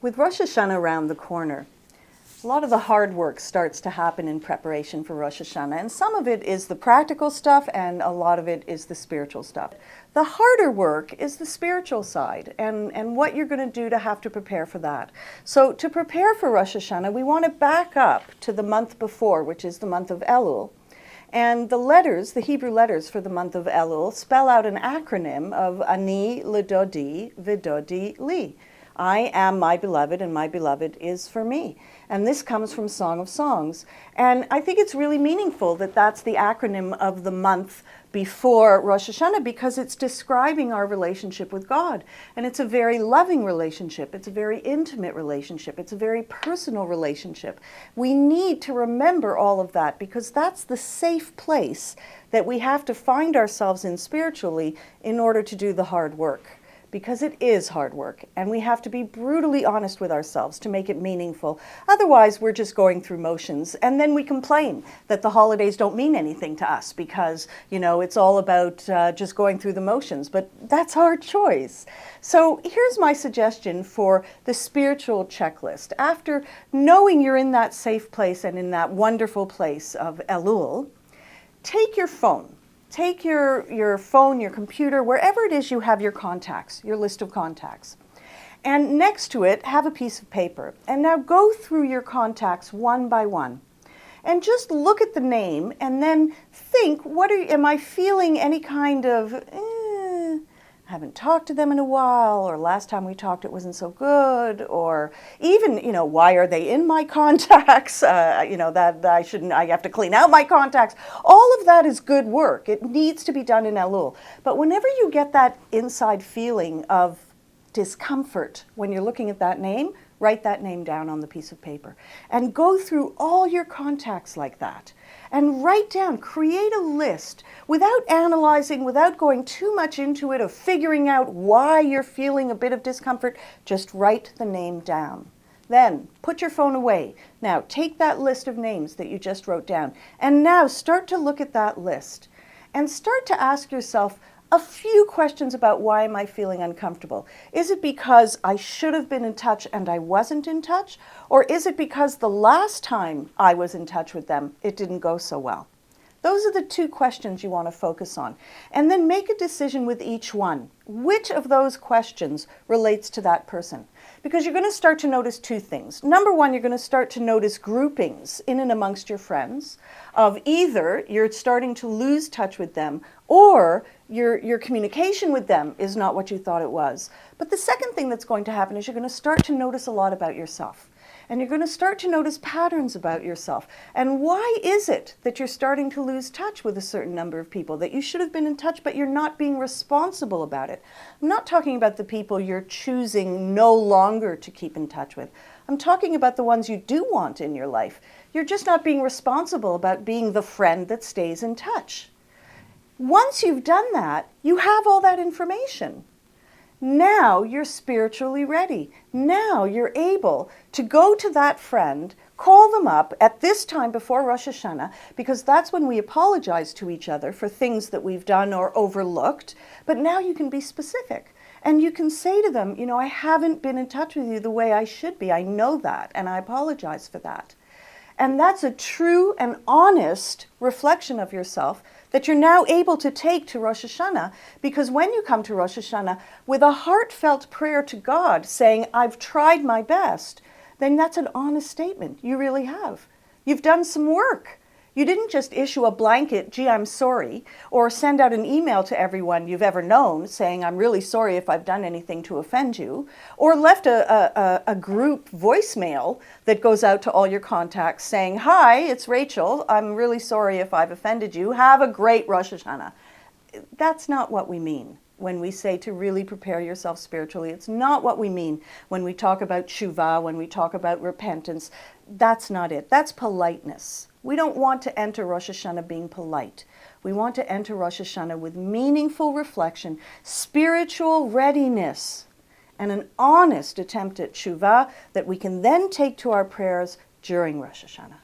With Rosh Hashanah around the corner, a lot of the hard work starts to happen in preparation for Rosh Hashanah, and some of it is the practical stuff and a lot of it is the spiritual stuff. The harder work is the spiritual side and what you're going to do to have to prepare for that. So to prepare for Rosh Hashanah, we want to back up to the month before, which is the month of Elul. And the letters, the Hebrew letters for the month of Elul, spell out an acronym of Ani Lidodi Vidodi Li. I am my beloved and my beloved is for me. And this comes from Song of Songs. And I think it's really meaningful that that's the acronym of the month before Rosh Hashanah because it's describing our relationship with God. And it's a very loving relationship. It's a very intimate relationship. It's a very personal relationship. We need to remember all of that because that's the safe place that we have to find ourselves in spiritually in order to do the hard work. Because it is hard work, and we have to be brutally honest with ourselves to make it meaningful. Otherwise, we're just going through motions, and then we complain that the holidays don't mean anything to us because, you know, it's all about just going through the motions, but that's our choice. So here's my suggestion for the spiritual checklist. After knowing you're in that safe place and in that wonderful place of Elul, take your phone. Take your phone, your computer, wherever it is you have your contacts, your list of contacts. And next to it, have a piece of paper. And now go through your contacts one by one. And just look at the name and then think, am I feeling any kind of, I haven't talked to them in a while, or last time we talked it wasn't so good, or even, why are they in my contacts? That I have to clean out my contacts. All of that is good work. It needs to be done in Elul. But whenever you get that inside feeling of discomfort when you're looking at that name, write that name down on the piece of paper and go through all your contacts like that and write down, create a list without analyzing, without going too much into it or figuring out why you're feeling a bit of discomfort. Just write the name down. Then put your phone away. Now take that list of names that you just wrote down and now start to look at that list and start to ask yourself a few questions about why am I feeling uncomfortable. Is it because I should have been in touch and I wasn't in touch? Or is it because the last time I was in touch with them, it didn't go so well? Those are the two questions you want to focus on. And then make a decision with each one. Which of those questions relates to that person? Because you're going to start to notice two things. Number one, you're going to start to notice groupings in and amongst your friends of either you're starting to lose touch with them or your communication with them is not what you thought it was. But the second thing that's going to happen is you're going to start to notice a lot about yourself. And you're going to start to notice patterns about yourself. And why is it that you're starting to lose touch with a certain number of people, that you should have been in touch, but you're not being responsible about it? I'm not talking about the people you're choosing no longer to keep in touch with. I'm talking about the ones you do want in your life. You're just not being responsible about being the friend that stays in touch. Once you've done that, you have all that information. Now you're spiritually ready. Now you're able to go to that friend, call them up at this time before Rosh Hashanah, because that's when we apologize to each other for things that we've done or overlooked. But now you can be specific. And you can say to them, I haven't been in touch with you the way I should be. I know that, and I apologize for that. And that's a true and honest reflection of yourself that you're now able to take to Rosh Hashanah, because when you come to Rosh Hashanah with a heartfelt prayer to God saying, I've tried my best, then that's an honest statement. You really have. You've done some work. You didn't just issue a blanket, gee, I'm sorry, or send out an email to everyone you've ever known saying, I'm really sorry if I've done anything to offend you, or left a group voicemail that goes out to all your contacts saying, hi, it's Rachel. I'm really sorry if I've offended you. Have a great Rosh Hashanah. That's not what we mean when we say to really prepare yourself spiritually. It's not what we mean when we talk about tshuva, when we talk about repentance. That's not it. That's politeness. We don't want to enter Rosh Hashanah being polite. We want to enter Rosh Hashanah with meaningful reflection, spiritual readiness, and an honest attempt at tshuva that we can then take to our prayers during Rosh Hashanah.